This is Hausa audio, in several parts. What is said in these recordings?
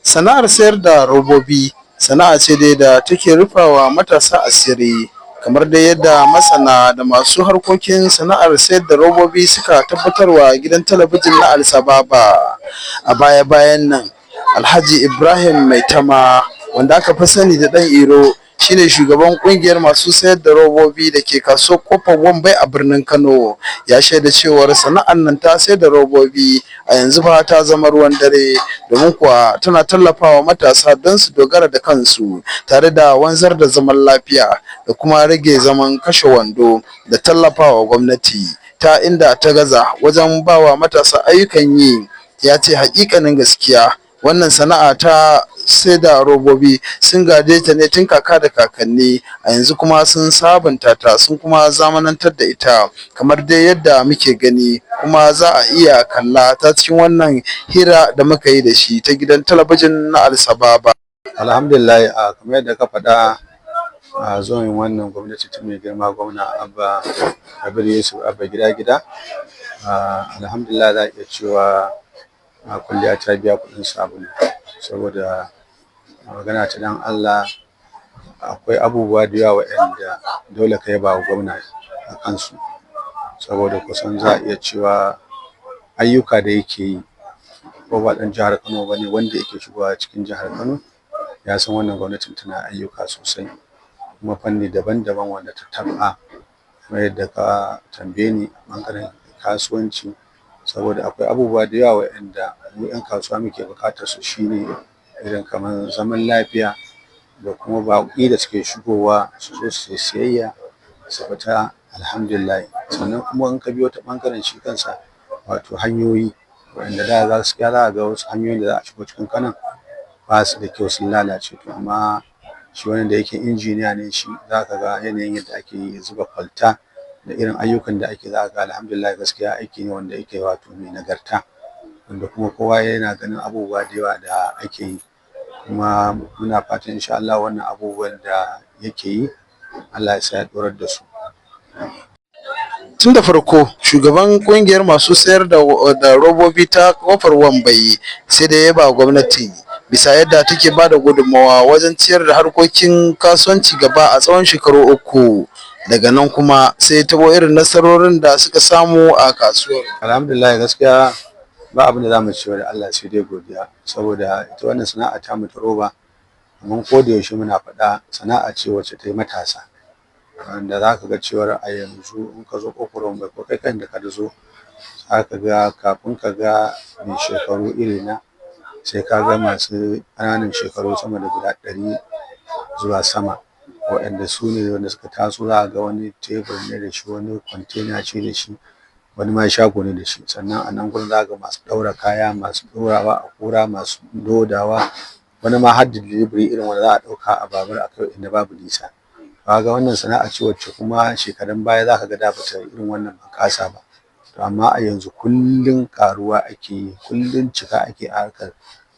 Sana'ar sayar da robobi sana'a ce dai da take rufawa matasa asiri, kamar dai yadda masana da masu harkokin sana'ar sayar da robobi suka tabbatarwa gidan talabijin na Alsababa a baya-bayan nan. Alhaji Ibrahim Maitama, wanda aka fi sani da ɗan Iro, shine shugaban kungiyar masu sayar da robobi da ke kasuwar kofar Wambai a birnin Kano. Ya shaida cewar sana'ar nan ta sayar da robobi a yanzu fa ta zama ruwan dare, domin kuwa tana tallafawa matasa don su dogara da kansu tare da wanzar da zaman lafiya da kuma rage zaman kashe wando da tallafawa gwamnati ta inda ta gaza wajen bawa matasa ayyukan yi. Ya ce hakikanin gaskiya wannan sana'a ta sai da robobi sun gaje ta ne tun kaka da kakanni, a yanzu kuma sun sabunta ta sun kuma zamanantar da ita kamar dai yadda muke gani, kuma za a iya kalla ta cikin wannan hira da muka yi da shi ta gidan talabijin na Alsababa. Alhamdulillah, kamar yadda ka faɗa, a zuwan wannan gwamnati ta mai girma gwamna Abba Kabir Yusuf Abba gida alhamdulillah za a iya cewa kulliya ta biya kuɗin sabulu, saboda magana ta dan Allah akwai abubuwa da yawa waɗanda dole ka yaba wa gwamna a kansu, saboda kusan za a iya cewa ayyuka da yake yi ko ba ɗan jihar Kano ba ne wanda yake shigowa cikin jihar Kano ya san wannan gwamnatin tana ayyuka sosai, kuma fanni daban-daban wanda ta taɓa, kuma yadda ka tambaye ni a ɓangaren kasuwanci, saboda akwai abubuwa da yawa waɗanda mu 'yan kasuwa muke buƙatar su, shine irin kamar zaman lafiya da kuma baƙi da suke shigowa su zo su yi siyayya su fita alhamdulillah. Sannan kuma in ka biyo ta ɓangaren shi kansa wato hanyoyi, waɗanda da gaskiya za a ga wasu hanyoyin da za a shigo cikin Kano ba su da kyau, sun lalace, to amma shi wannan da yake injiniya ne, shi za ka ga yanayin yadda ake zuba kwalta da irin ayyukan da ake, za ka ga alhamdulillah gaskiya aiki ne wanda yake wato mai nagarta, wanda kuma kowa yana ganin abubuwa da yawa da ake yi, kuma muna fatan insha Allah wannan abubuwan da yake yi Allah ya sa ya ɗorar da su. Tun da farko shugaban kungiyar masu sayar da robobi ta kofar Wambai sai da ya ba gwamnati bisa yadda take ba da gudunmawa wajen ciyar da harkokin kasuwanci gaba a tsawon shekaru 3. Daga nan kuma sai tabo irin nasarorin da suka samu a kasuwar. Alhamdulillah gaskiya ba abin da zamu ce da Allah sai dai godiya, saboda ita wannan sana'a ta mu ta roba, mun ko da yaushe muna faɗa sana'a ce wacce ta yi matasa, wanda za ka ga cewar a yanzu in ka zo kofar Wambai ko kai kan da ka zo, za ka ga kafin ka ga mai shekaru irina sai ka ga masu ƙananan shekaru sama da guda 100 zuwa sama, waɗanda su ne wanda suka taso. Za ga wani tebur ne da shi, wani kwantena ce da shi, wani ma shago ne da shi. Sannan a nan gurin za ga masu ɗaura kaya, masu ɗorawa a kura, masu lodawa, wani ma har da delivery irin wanda za a ɗauka a babur a kai inda babu nisa. Kaga wannan sana'a ce wacce kuma shekarun baya za ka ga da bata irin wannan bunƙasa ba, to amma a yanzu kullum ƙaruwa ake yi, kullum cika ake a harkar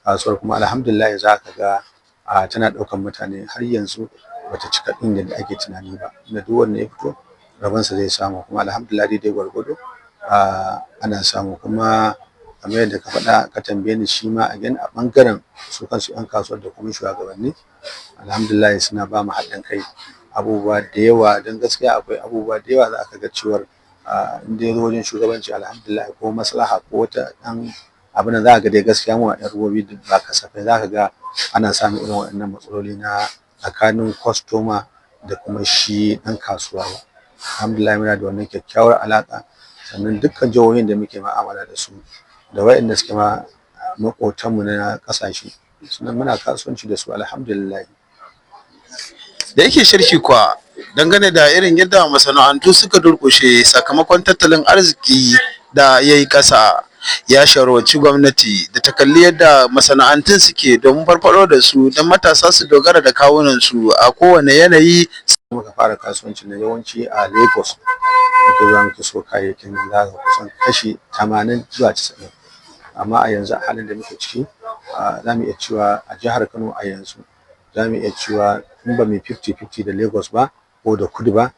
kasuwar, kuma alhamdulillah za ka ga tana ɗaukar mutane, har yanzu bata cika ɗin yadda ake tunani ba, da duk wanda ya fito rabonsa zai samu, kuma alhamdulillah dai gwargwado ana samu. Kuma kamar yadda ka faɗa ka tambaye ni, shi ma a ɓangaren su kansu 'yan kasuwar da kuma shugabanni alhamdulillah suna ba mu haɗin kai abubuwa da yawa, don gaskiya akwai abubuwa da yawa za ka ga cewar inda ya zo wajen shugabanci alhamdulillah ko maslaha ko wata ɗan abin da za ka ga dai gaskiya mu a 'yan robobi ba kasafai za ka ga ana samun irin waɗannan matsaloli na tsakanin kwastoma da kuma shi ɗan kasuwa ba. Alhamdulillah muna da wannan kyakkyawar alaƙa, sannan dukkan jihohin da muke ma'amala da su da waɗanda suke ma maƙotanmu na ƙasashe sannan muna kasuwanci da su alhamdulillah. Da yake sharhi kuwa dangane da irin yadda masana'antu suka durƙushe sakamakon tattalin arziki da ya yi ƙasa, ya shawarci gwamnati da ta kalli yadda masana'antun suke domin farfaɗo da su don matasa su dogara da kawunansu a kowane yanayi. Muka fara kasuwanci na yawanci a Lagos muke zuwa muke so kayayyakin nan, za ka kusan kashi 80 zuwa 90, amma a yanzu a halin da muke ciki za mu iya cewa a jihar Kano a yanzu za mu iya cewa in ba mai 50-50 da Lagos ba ko da Kudu ba,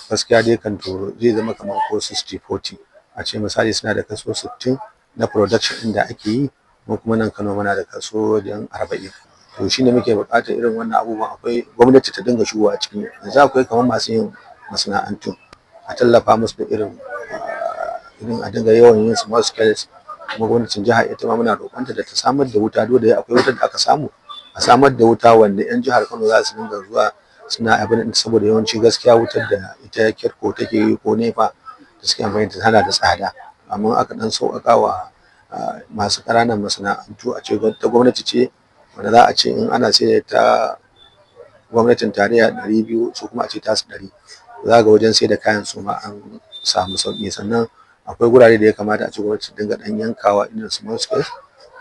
gaskiya dai kan to zai zama kamar ko 60-40, a ce misali suna da kaso 60 na production ɗin da ake yi, mu kuma nan Kano muna da kaso wajen 40. To shine muke buƙatar irin wannan abubuwan akwai gwamnati ta dinga shigowa a ciki. Yanzu akwai kamar masu yin masana'antu a tallafa musu da irin a dinga yawan yin small scale. Kuma gwamnatin jiha ita ma muna roƙonta da ta samar da wuta, dole akwai wutar da aka samu a samar da wuta wanda 'yan jihar Kano za su dinga zuwa suna abin, saboda yawanci gaskiya wutar da ita KEDCO take yi ko NEPA da suke amfani da tana da tsada, amma aka dan sauƙaƙa wa masu ƙananan masana'antu a ce ta gwamnati ce wanda za a ce in ana sai ta gwamnatin tarayya 200 su kuma a ce tasu 100, za ga wajen sai da kayan su ma an samu sauƙi. Sannan akwai gurare da ya kamata a ce gwamnati dinga dan yankawa irin small scale,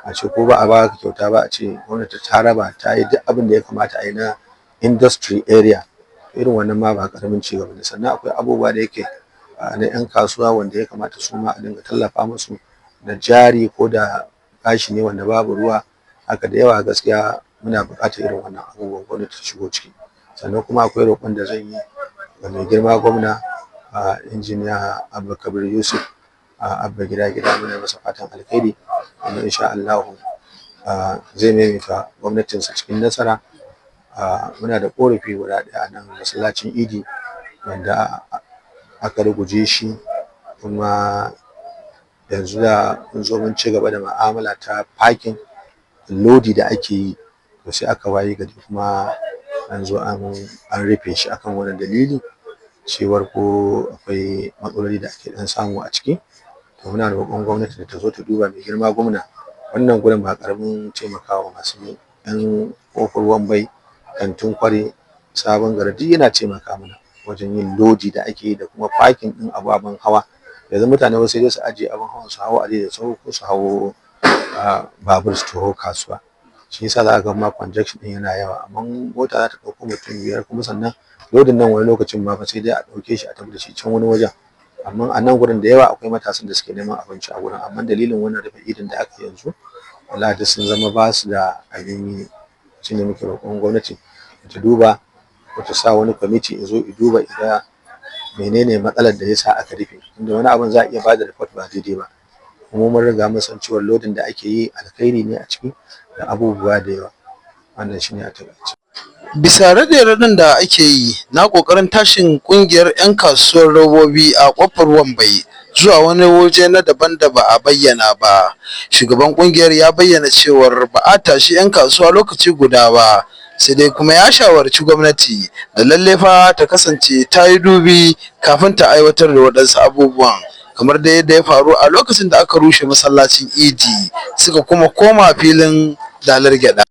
a ce ko ba a ba ka kyauta ba, a ce gwamnati ta raba ta yi duk abin da ya kamata a yi na industry area. Irin wannan ma ba karamin ci gaba ne. Sannan akwai abubuwa da yake na 'yan kasuwa wanda ya kamata su ma a dinga tallafa musu da jari ko da bashi ne wanda babu ruwa haka da yawa. Gaskiya muna buƙatar irin wannan abubuwan gwamnati ta shigo ciki. Sannan kuma akwai roƙon da zan yi ga mai girma gwamna injiniya Abba Kabir Yusuf Abba gida muna masa fatan alkhairi, kuma insha Allah zai maimaita gwamnatinsa cikin nasara. Muna da ƙorafi guda ɗaya a nan masallacin Idi wanda aka ruguje shi, kuma yanzu da mun zo mun ci gaba da mu'amala ta parking lodi da ake yi, to sai aka waye gari kuma an zo an rufe shi akan wannan dalili cewar ko akwai matsaloli da ake dan samu a ciki. To muna roƙon gwamnati da ta zo ta duba. Mai girma gwamna, wannan gurin ba karamin taimakawa masu yan kofar Wambai, kantin Kwari, Sabon Gari duk yana taimaka mana wajen yin lodi da ake yi da kuma parking din ababen hawa. Yanzu mutane wasu sai dai su ajiye abin hawan su hawo da sau ko su hawo babur su taho kasuwa. Shi yasa za ka ga ma congestion din yana yawa, amma mota za ta ɗauko mutum 5, kuma sannan lodin nan wani lokacin ma fa sai dai a ɗauke shi a tafi da shi can wani wajen. Amma a nan gurin da yawa akwai matasan da suke neman abinci a gurin, amma dalilin wannan rufe idin da aka yanzu wallahi duk sun zama ba su da abin yi. Shine muke roƙon gwamnati ta duba ko ta sa wani kwamiti ya zo ya duba idan menene matsalar da yasa aka rufe, inda wani abin za a iya bada report ba daidai ba. Kuma mun riga mun san cewa lodin da ake yi alkhairi ne a ciki da abubuwa da yawa. Wannan shine a takaice. Bisa raɗe-raɗin da ake yi na ƙoƙarin tashin ƙungiyar 'yan kasuwar robobi a ƙofar Wambai zuwa wani waje na daban da ba a bayyana ba, shugaban ƙungiyar ya bayyana cewar ba a tashi 'yan kasuwa lokaci guda ba, sai dai kuma ya shawarci gwamnati da lalle fa ta kasance ta yi dubi kafin ta aiwatar da waɗansu abubuwan, kamar da yadda ya faru a lokacin da aka rushe masallacin Idi suka kuma koma filin dalar gyaɗa.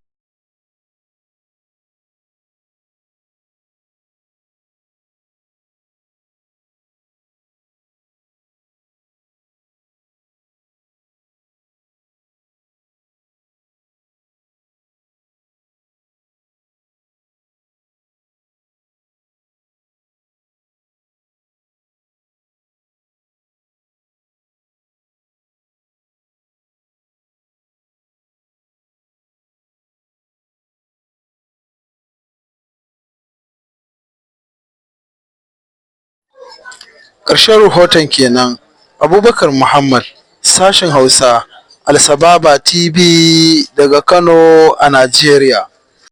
Ƙarshen rahoton kenan. Abubakar Muhammad, sashen Hausa, Alsababa TV daga Kano a Najeriya.